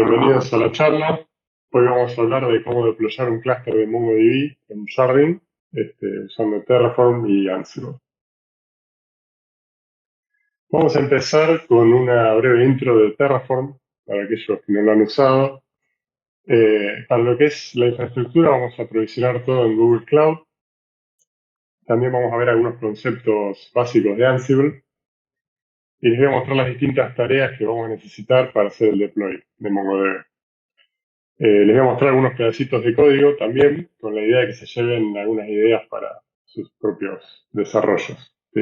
bienvenidos a la charla. Hoy vamos a hablar de cómo deployar un clúster de MongoDB en Jardin, usando Terraform y Ansible. Vamos a empezar con una breve intro de Terraform, para aquellos que no lo han usado. Para lo que es la infraestructura, vamos a provisionar todo en Google Cloud. También vamos a ver algunos conceptos básicos de Ansible. Y les voy a mostrar las distintas tareas que vamos a necesitar para hacer el deploy de MongoDB. Les voy a mostrar algunos pedacitos de código también, con la idea de que se lleven algunas ideas para sus propios desarrollos, ¿sí?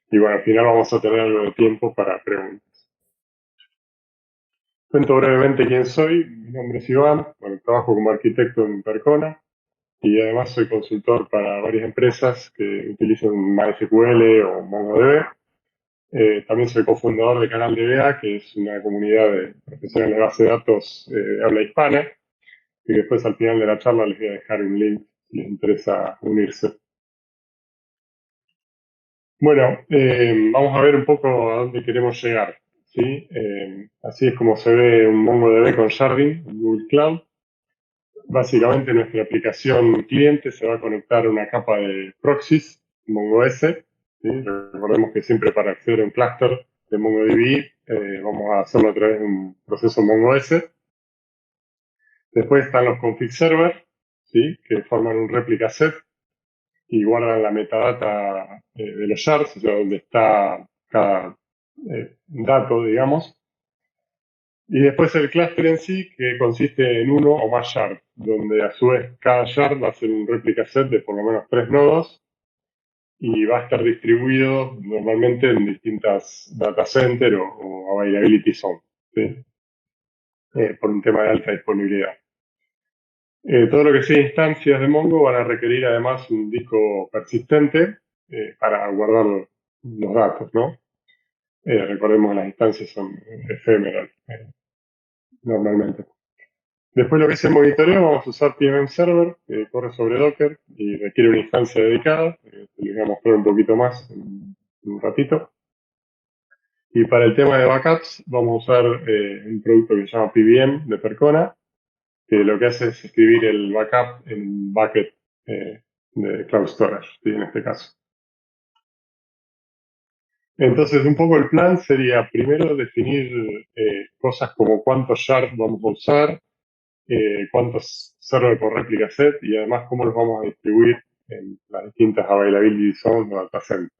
Y bueno, al final vamos a tener algo de tiempo para preguntas. Cuento brevemente quién soy. Mi nombre es Iván. Bueno, trabajo como arquitecto en Percona y además soy consultor para varias empresas que utilizan MySQL o MongoDB. También soy cofundador de Canal DBA, que es una comunidad de profesionales de base de datos de habla hispana. Y después al final de la charla les voy a dejar un link si les interesa unirse. Bueno, vamos a ver un poco a dónde queremos llegar, ¿sí? Así es como se ve un MongoDB con Jardin en Google Cloud. Básicamente nuestra aplicación cliente se va a conectar a una capa de proxies, MongoS. ¿Sí? Recordemos que siempre para acceder a un clúster de MongoDB vamos a hacerlo a través de un proceso MongoS. Después están los config server, ¿sí? Que forman un replica set y guardan la metadata de los shards, o sea, donde está cada dato, digamos. Y después el clúster en sí, que consiste en uno o más shards, donde a su vez cada shard va a ser un replica set de por lo menos 3 nodos y va a estar distribuido normalmente en distintas data center o availability zone, ¿sí? Por un tema de alta disponibilidad. Todo lo que sea instancias de Mongo van a requerir además un disco persistente para guardar los datos, ¿no? Recordemos que las instancias son efímeras normalmente. Después lo que es el monitoreo, vamos a usar PMM Server, que corre sobre Docker y requiere una instancia dedicada. Les voy a mostrar un poquito más en un ratito. Y para el tema de backups, vamos a usar un producto que se llama PBM de Percona, que lo que hace es escribir el backup en un bucket de Cloud Storage, ¿sí? En este caso. Entonces, un poco el plan sería primero definir cosas como cuántos shards vamos a usar, cuántos server por réplica set y además cómo los vamos a distribuir en las distintas availability zones o data centers.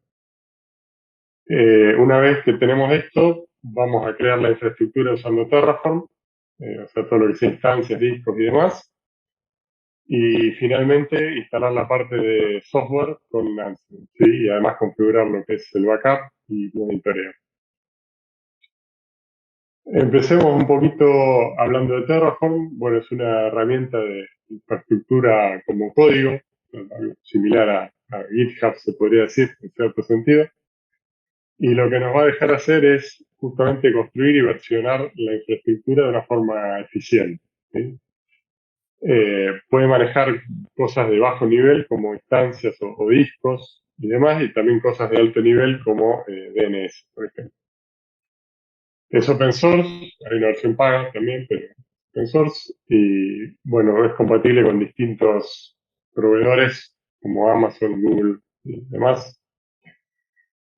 Una vez que tenemos esto, vamos a crear la infraestructura usando Terraform, o sea, todo lo que sea instancias, discos y demás. Y finalmente instalar la parte de software con Ansible, ¿sí? Y además configurar lo que es el backup y monitoreo. Empecemos un poquito hablando de Terraform. Bueno, es una herramienta de infraestructura como código, algo similar a GitHub, se podría decir, en cierto sentido. Y lo que nos va a dejar hacer es justamente construir y versionar la infraestructura de una forma eficiente, ¿sí? Puede manejar cosas de bajo nivel como instancias o discos y demás, y también cosas de alto nivel como DNS, por ejemplo. Es open source, hay una versión paga también, pero open source, y bueno, es compatible con distintos proveedores como Amazon, Google y demás.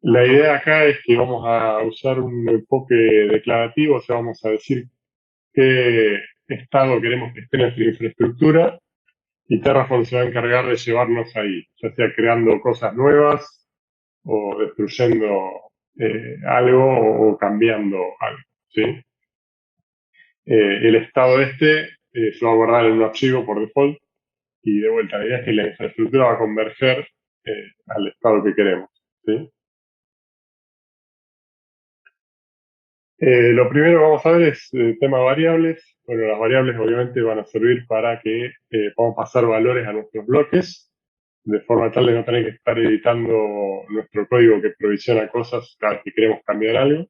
La idea acá es que vamos a usar un enfoque declarativo, o sea, vamos a decir qué estado queremos que esté nuestra infraestructura y Terraform se va a encargar de llevarnos ahí, ya sea creando cosas nuevas o destruyendo algo o cambiando algo, ¿sí? El estado se va a guardar en un archivo por default y de vuelta la idea es que la infraestructura va a converger al estado que queremos, ¿sí? Lo primero que vamos a ver es el tema de variables. Bueno, las variables obviamente van a servir para que podamos pasar valores a nuestros bloques, de forma tal de no tener que estar editando nuestro código que provisiona cosas cada vez que queremos cambiar algo.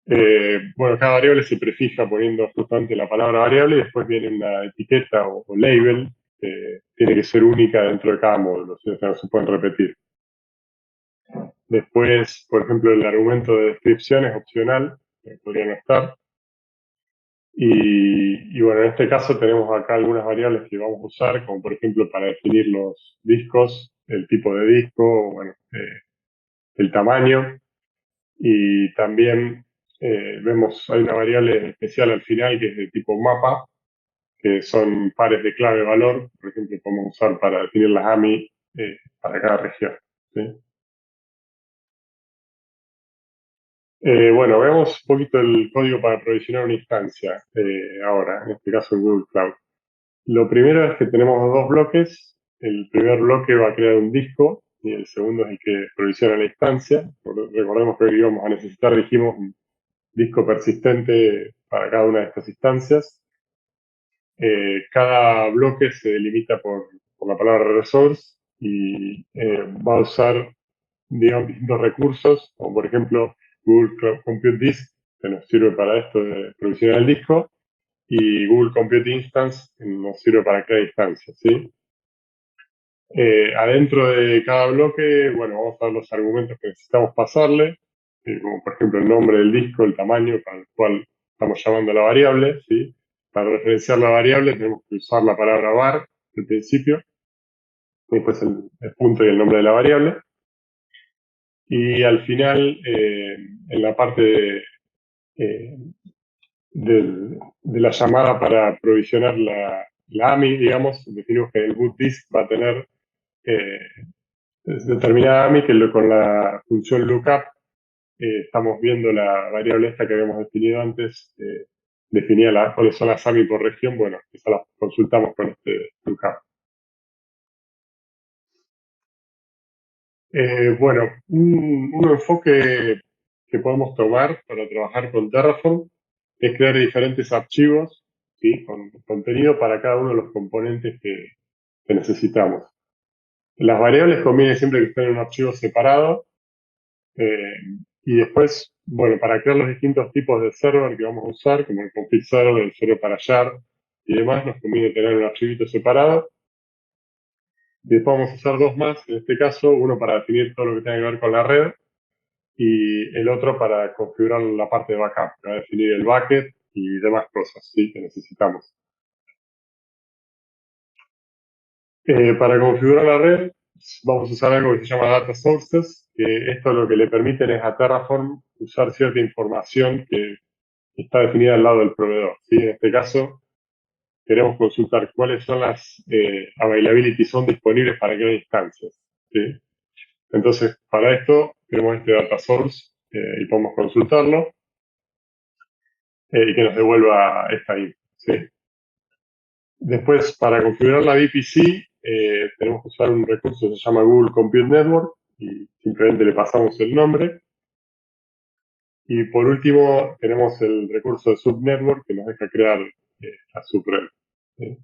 Bueno, cada variable se prefija poniendo justamente la palabra variable y después viene una etiqueta o label que tiene que ser única dentro de cada módulo, o sea, no se pueden repetir. Después, por ejemplo, el argumento de descripción es opcional, podría no estar. Y bueno, en este caso tenemos acá algunas variables que vamos a usar, como por ejemplo para definir los discos, el tipo de disco, bueno, el tamaño. Y también vemos, hay una variable especial al final que es de tipo mapa, que son pares de clave-valor, por ejemplo, podemos usar para definir las AMI para cada región. ¿Sí? Bueno, vemos un poquito el código para provisionar una instancia ahora, en este caso en Google Cloud. Lo primero es que tenemos dos bloques. El primer bloque va a crear un disco y el segundo es el que provisiona la instancia. Recordemos que hoy íbamos a necesitar, dijimos, un disco persistente para cada una de estas instancias. Cada bloque se delimita por la palabra resource y va a usar, digamos, distintos recursos, como por ejemplo Google Compute Disk, que nos sirve para esto de provisionar el disco, y Google Compute Instance, que nos sirve para cada instancia, ¿sí? Adentro de cada bloque, bueno, vamos a ver los argumentos que necesitamos pasarle, como por ejemplo el nombre del disco, el tamaño para el cual estamos llamando a la variable, ¿sí? Para referenciar la variable tenemos que usar la palabra var al principio, y después el punto y el nombre de la variable. Y al final, en la parte eh, de la llamada para provisionar la AMI, digamos, definimos que el boot disk va a tener eh, determinada AMI que con la función lookup estamos viendo la variable esta que habíamos definido antes, definía cuáles son las AMI por región, bueno, esa la consultamos con este lookup. Bueno, un enfoque que podemos tomar para trabajar con Terraform es crear diferentes archivos, ¿sí? Con contenido para cada uno de los componentes que necesitamos. Las variables conviene siempre que estén en un archivo separado. Eh, y después, bueno, para crear los distintos tipos de server que vamos a usar, como el config server, el server para shard y demás, nos conviene tener un archivito separado. Y después vamos a usar dos más, en este caso, uno para definir todo lo que tenga que ver con la red y el otro para configurar la parte de backup, para definir el bucket y demás cosas, ¿sí? Que necesitamos. Para configurar la red, vamos a usar algo que se llama Data Sources, que esto lo que le permiten es a Terraform usar cierta información que está definida al lado del proveedor, ¿sí? En este caso, queremos consultar cuáles son las availability son disponibles para cada instancia, ¿sí? Entonces, para esto, tenemos este data source y podemos consultarlo y que nos devuelva esta info, ¿sí? Después, para configurar la VPC, tenemos que usar un recurso que se llama Google Compute Network y simplemente le pasamos el nombre. Y por último, tenemos el recurso de subnetwork que nos deja crear la subred, ¿sí?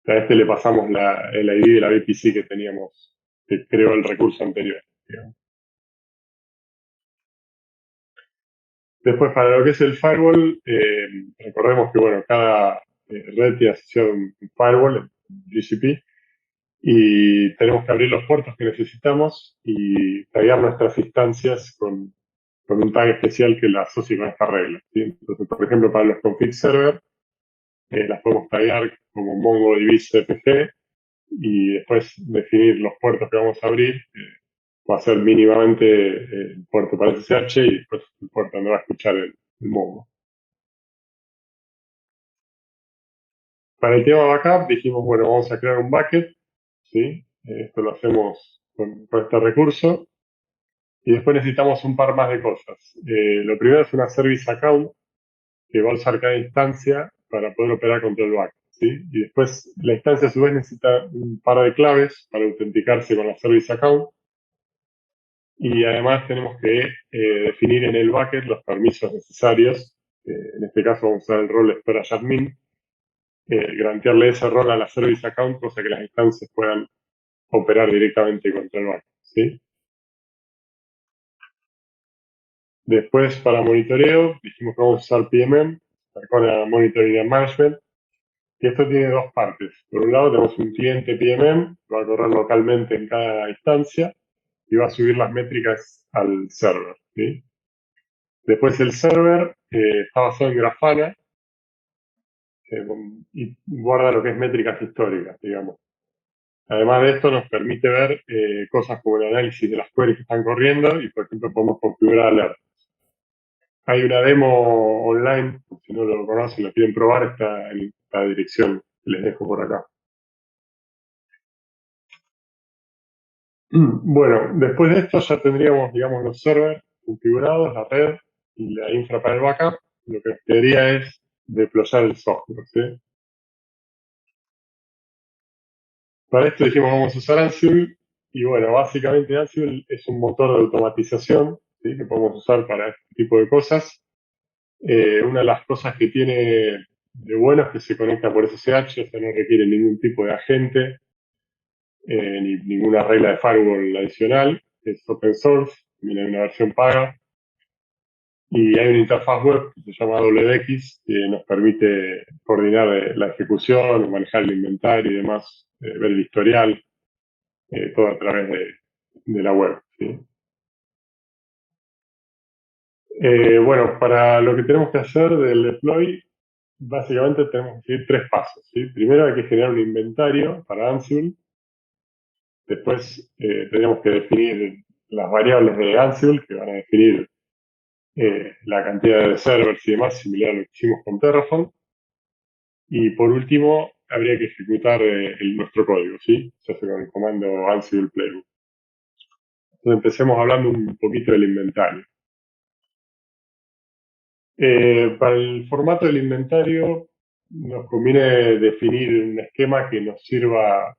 A este le pasamos el ID de la VPC que teníamos, que creó el recurso anterior, digamos. Después, para lo que es el firewall, recordemos que, bueno, cada red tiene asociado un firewall, GCP, y tenemos que abrir los puertos que necesitamos y taguear nuestras instancias con un tag especial que la asocie con esta regla, ¿sí? Entonces, por ejemplo, para los config server, las podemos taguear como MongoDB CPG y después definir los puertos que vamos a abrir. Va a ser mínimamente el puerto para SSH y después el puerto donde va a escuchar el Mongo. Para el tema backup dijimos, bueno, vamos a crear un bucket, ¿sí? Esto lo hacemos con este recurso. Y después necesitamos un par más de cosas. Lo primero es una service account que va a usar cada instancia para poder operar contra el backup, ¿sí? Y después la instancia a su vez necesita un par de claves para autenticarse con la service account. Y además tenemos que definir en el bucket los permisos necesarios. En este caso vamos a usar el rol de storage admin, grantearle ese rol a la service account, cosa que las instancias puedan operar directamente contra el bucket, ¿sí? Después, para monitoreo, dijimos que vamos a usar PMM, para Monitoring and Management, y esto tiene dos partes. Por un lado, tenemos un cliente PMM, que va a correr localmente en cada instancia y va a subir las métricas al server, ¿sí? Después el server está basado en Grafana y guarda lo que es métricas históricas, digamos. Además de esto, nos permite ver cosas como el análisis de las queries que están corriendo y, por ejemplo, podemos configurar alertas. Hay una demo online, si no lo conocen, lo quieren probar, está en la dirección que les dejo por acá. Bueno, después de esto ya tendríamos, digamos, los servers configurados, la red y la infra para el backup. Lo que quedaría es deployar el software, ¿sí? Para esto dijimos vamos a usar Ansible y bueno, básicamente Ansible es un motor de automatización, ¿sí? Que podemos usar para este tipo de cosas. Una de las cosas que tiene de bueno es que se conecta por SSH, o sea, no requiere ningún tipo de agente ni ninguna regla de firewall adicional. Es open source, también hay una versión paga. Y hay una interfaz web que se llama WX que nos permite coordinar la ejecución, manejar el inventario y demás, ver el historial, todo a través de la web, ¿sí? Bueno, para lo que tenemos que hacer del deploy, básicamente tenemos que seguir tres pasos, ¿sí? Primero hay que generar un inventario para Ansible. Después tenemos que definir las variables de Ansible que van a definir la cantidad de servers y demás, similar a lo que hicimos con Terraform. Y por último, habría que ejecutar nuestro código, ¿sí? Se hace con el comando Ansible Playbook. Entonces empecemos hablando un poquito del inventario. Para el formato del inventario nos conviene definir un esquema que nos sirva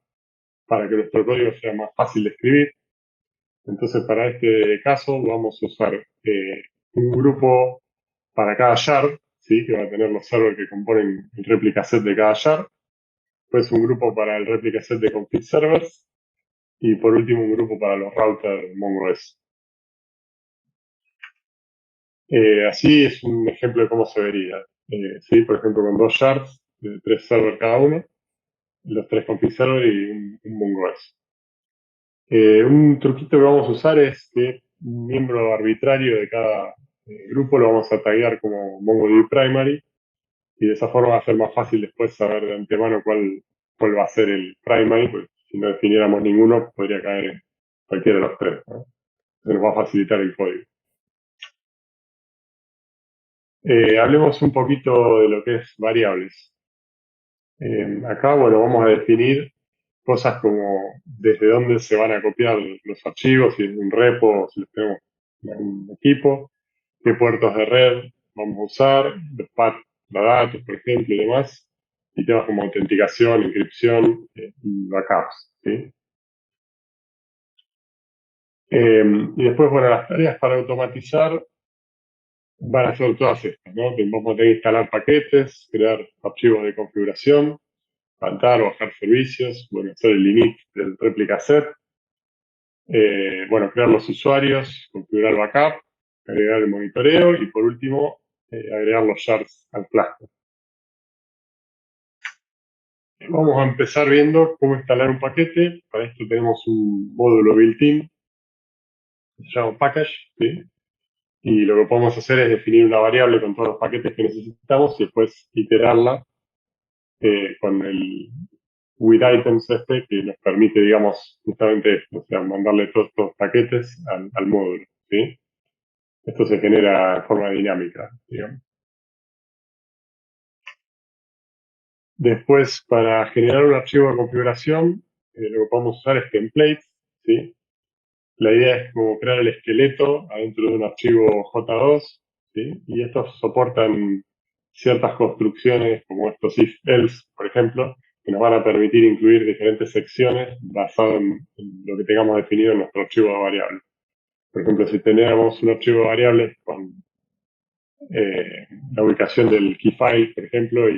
para que nuestro código sea más fácil de escribir. Entonces, para este caso vamos a usar un grupo para cada shard, ¿sí? Que va a tener los servers que componen el replica set de cada shard. Después un grupo para el replica set de config servers. Y por último, un grupo para los routers MongoDB. Así es un ejemplo de cómo se vería. ¿Sí? Por ejemplo, con dos shards, de tres servers cada uno, los tres config servers y un MongoDB. Un truquito que vamos a usar es que un miembro arbitrario de cada grupo lo vamos a taggear como MongoDB Primary y de esa forma va a ser más fácil después saber de antemano cuál va a ser el primary, porque si no definiéramos ninguno podría caer en cualquiera de los tres, ¿no? Se nos va a facilitar el código. Hablemos un poquito de lo que es variables. Acá, bueno, vamos a definir cosas como desde dónde se van a copiar los archivos, si es un repo, si los tenemos en un equipo, qué puertos de red vamos a usar, los paths para datos, por ejemplo, y demás, y temas como autenticación, encripción y backups, ¿sí? Y después, bueno, las tareas para automatizar van a ser todas estas, ¿no? Que vamos a tener que instalar paquetes, crear archivos de configuración, levantar o bajar servicios, bueno, hacer el init del replica set, bueno, crear los usuarios, configurar el backup, agregar el monitoreo y por último, agregar los shards al cluster. Vamos a empezar viendo cómo instalar un paquete. Para esto tenemos un módulo built-in que se llama package, ¿sí? Y lo que podemos hacer es definir una variable con todos los paquetes que necesitamos y después iterarla con el with items que nos permite, digamos, justamente esto, o sea, mandarle todos estos paquetes al módulo, ¿sí? Esto se genera de forma dinámica, digamos. Después, para generar un archivo de configuración, lo que podemos usar es templates, ¿sí? La idea es como crear el esqueleto adentro de un archivo J2, ¿sí? Y estos soportan ciertas construcciones como estos if-else, por ejemplo, que nos van a permitir incluir diferentes secciones basadas en lo que tengamos definido en nuestro archivo de variables. Por ejemplo, si tenemos un archivo de variables con la ubicación del key file, por ejemplo,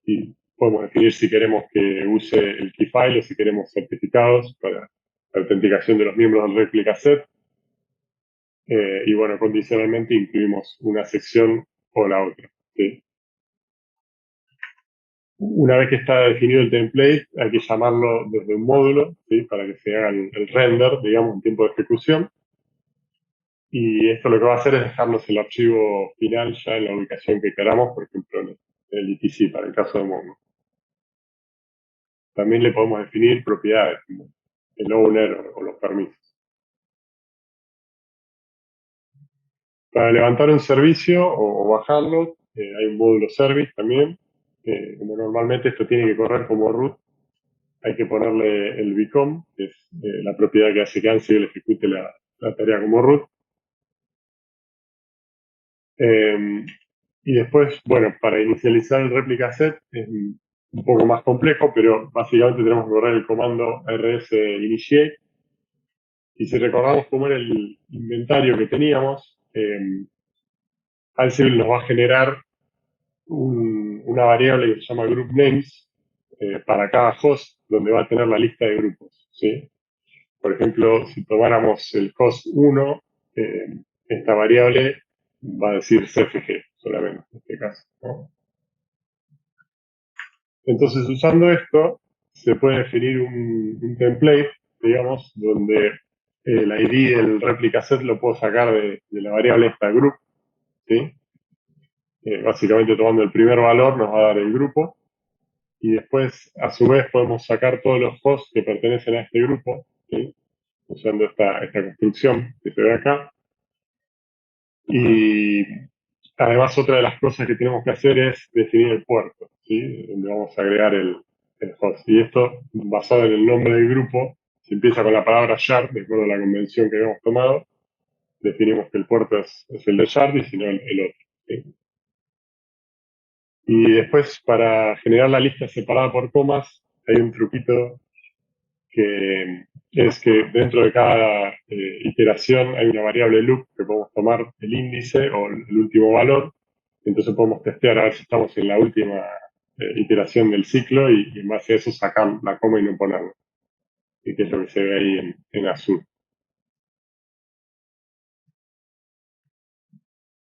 y podemos definir si queremos que use el key file o si queremos certificados para la autenticación de los miembros del replica set. Y bueno, condicionalmente incluimos una sección o la otra, ¿sí? Una vez que está definido el template, hay que llamarlo desde un módulo, ¿sí? Para que se haga el render, digamos, en tiempo de ejecución. Y esto lo que va a hacer es dejarnos el archivo final ya en la ubicación que queramos, por ejemplo, el etc para el caso de Mongo. También le podemos definir propiedades, como el owner o los permisos. Para levantar un servicio o bajarlo, hay un módulo service también. Como normalmente esto tiene que correr como root, hay que ponerle el become, que es la propiedad que hace que Ansible ejecute la tarea como root. Y después, bueno, para inicializar el replica set es un poco más complejo, pero básicamente tenemos que correr el comando rs initiate. Y si recordamos cómo era el inventario que teníamos, Ansible nos va a generar una variable que se llama group names para cada host, donde va a tener la lista de grupos, ¿sí? Por ejemplo, si tomáramos el host 1, esta variable va a decir CFG solamente, en este caso, ¿no? Entonces, usando esto, se puede definir un template, digamos, donde el ID del replica set lo puedo sacar de la variable esta group, ¿sí? Básicamente tomando el primer valor nos va a dar el grupo, y después, a su vez, podemos sacar todos los hosts que pertenecen a este grupo, ¿sí? Usando esta construcción que se ve acá. Y además, otra de las cosas que tenemos que hacer es definir el puerto, ¿sí? Donde vamos a agregar el host. Y esto, basado en el nombre del grupo, se empieza con la palabra shard, de acuerdo a la convención que habíamos tomado. Definimos que el puerto es el de shard y si no el otro, ¿sí? Y después, para generar la lista separada por comas, hay un truquito que es que dentro de cada iteración hay una variable loop que podemos tomar el índice o el último valor. Entonces podemos testear a ver si estamos en la última iteración del ciclo y en base a eso sacar la coma y no ponerla. Y que es lo que se ve ahí en azul.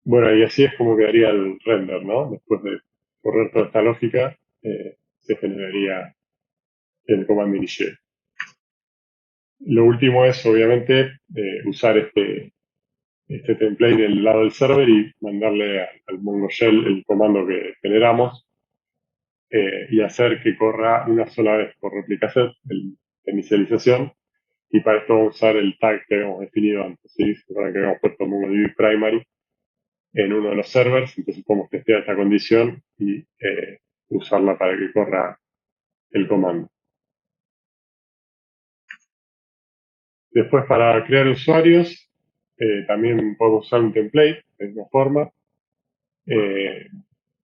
Bueno, y así es como quedaría el render, ¿no? Después de correr toda esta lógica, se generaría el comando initiate. Lo último es, obviamente, usar este template del lado del server y mandarle al Mongo Shell el comando que generamos y hacer que corra una sola vez por replica set, la inicialización, y para esto vamos a usar el tag que habíamos definido antes, ¿sí? Para que habíamos puesto MongoDB primary en uno de los servers, entonces podemos testear esta condición y usarla para que corra el comando. Después, para crear usuarios, también podemos usar un template de misma forma.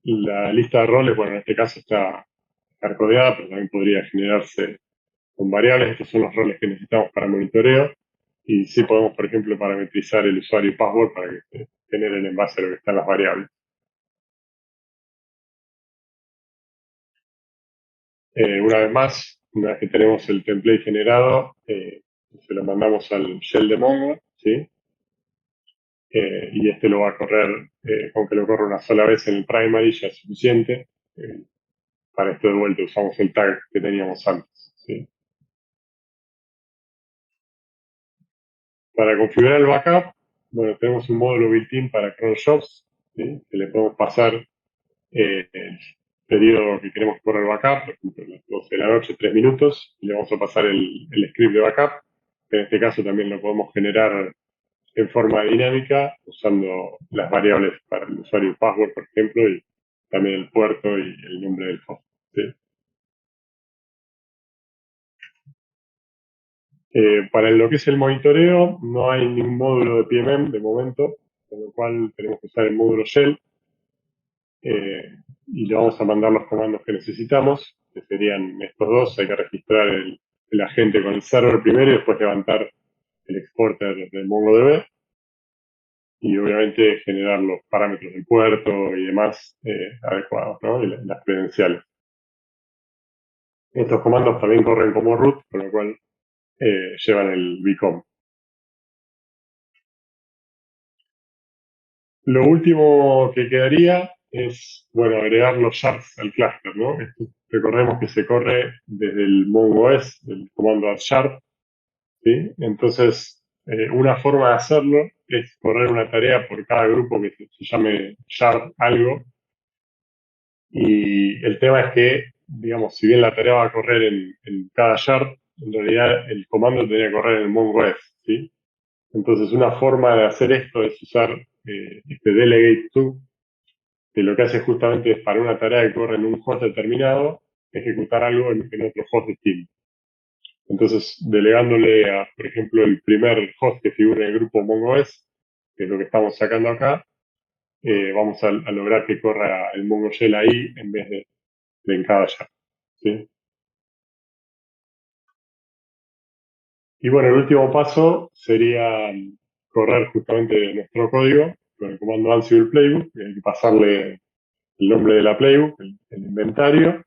La lista de roles, bueno, en este caso está hardcodeada, pero también podría generarse con variables. Estos son los roles que necesitamos para monitoreo. Y sí podemos, por ejemplo, parametrizar el usuario y password para que se generen en base a lo que están las variables. Una vez más, una vez que tenemos el template generado, se lo mandamos al shell de Mongo, ¿sí? Y este lo va a correr, aunque lo corra una sola vez en el primary, ya es suficiente. Para esto de vuelta usamos el tag que teníamos antes, ¿sí? Para configurar el backup, bueno, tenemos un módulo built-in para cron jobs, ¿sí? Que le podemos pasar el periodo que queremos que corra el backup, por ejemplo, las 12 de la noche, 3 minutos, y le vamos a pasar el script de backup. En este caso también lo podemos generar en forma dinámica, usando las variables para el usuario y password, por ejemplo, y también el puerto y el nombre del host, ¿sí? Para lo que es el monitoreo, no hay ningún módulo de PMM de momento, con lo cual tenemos que usar el módulo Shell y le vamos a mandar los comandos que necesitamos, que serían estos dos. Hay que registrar el agente con el server primero y después levantar el exporter del MongoDB y obviamente generar los parámetros del puerto y demás adecuados, ¿no? Y las credenciales. Estos comandos también corren como root, con lo cual llevan el become. Lo último que quedaría es, bueno, agregar los shards al cluster, ¿no? Recordemos que se corre desde el MongoS, el comando add shard, ¿sí? Entonces, una forma de hacerlo es correr una tarea por cada grupo que se llame shard algo, Y el tema es que, digamos, si bien la tarea va a correr en cada yard, en realidad el comando tendría que correr en el MongoS, ¿sí? Entonces, una forma de hacer esto es usar este delegate to, que lo que hace justamente es para una tarea que corre en un host determinado, ejecutar algo en otro host distinto. Entonces, delegándole a, por ejemplo, el primer host que figura en el grupo MongoS, que es lo que estamos sacando acá, vamos a lograr que corra el MongoShell ahí en vez de en cada llave, ¿sí? Y bueno, el último paso sería correr justamente nuestro código con el comando Ansible Playbook, que hay que pasarle el nombre de la playbook, el inventario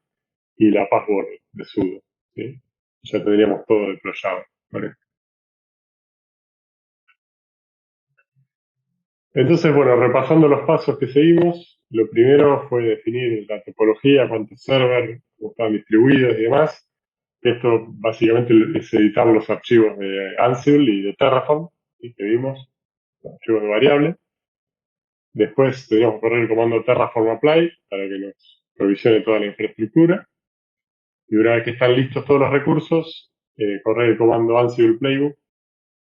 y la password de sudo, ¿sí? Ya tendríamos todo deployado, ¿vale? Entonces, bueno, repasando los pasos que seguimos, lo primero fue definir la topología, cuántos servers, cómo estaban distribuidos y demás. Esto básicamente es editar los archivos de Ansible y de Terraform, ¿sí? Que vimos, los archivos de variable. Después tendríamos que correr el comando Terraform Apply para que nos provisione toda la infraestructura. Y una vez que están listos todos los recursos, correr el comando Ansible Playbook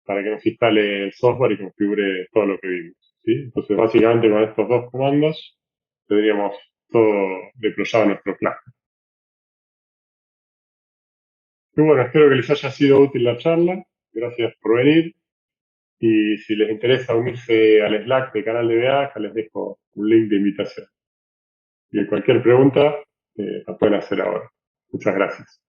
para que nos instale el software y configure todo lo que vimos, ¿sí? Entonces, básicamente con estos dos comandos tendríamos todo deployado en nuestro cluster. Y bueno, espero que les haya sido útil la charla. Gracias por venir. Y si les interesa unirse al Slack del canal de BA, acá les dejo un link de invitación. Y cualquier pregunta, la pueden hacer ahora. Muchas gracias.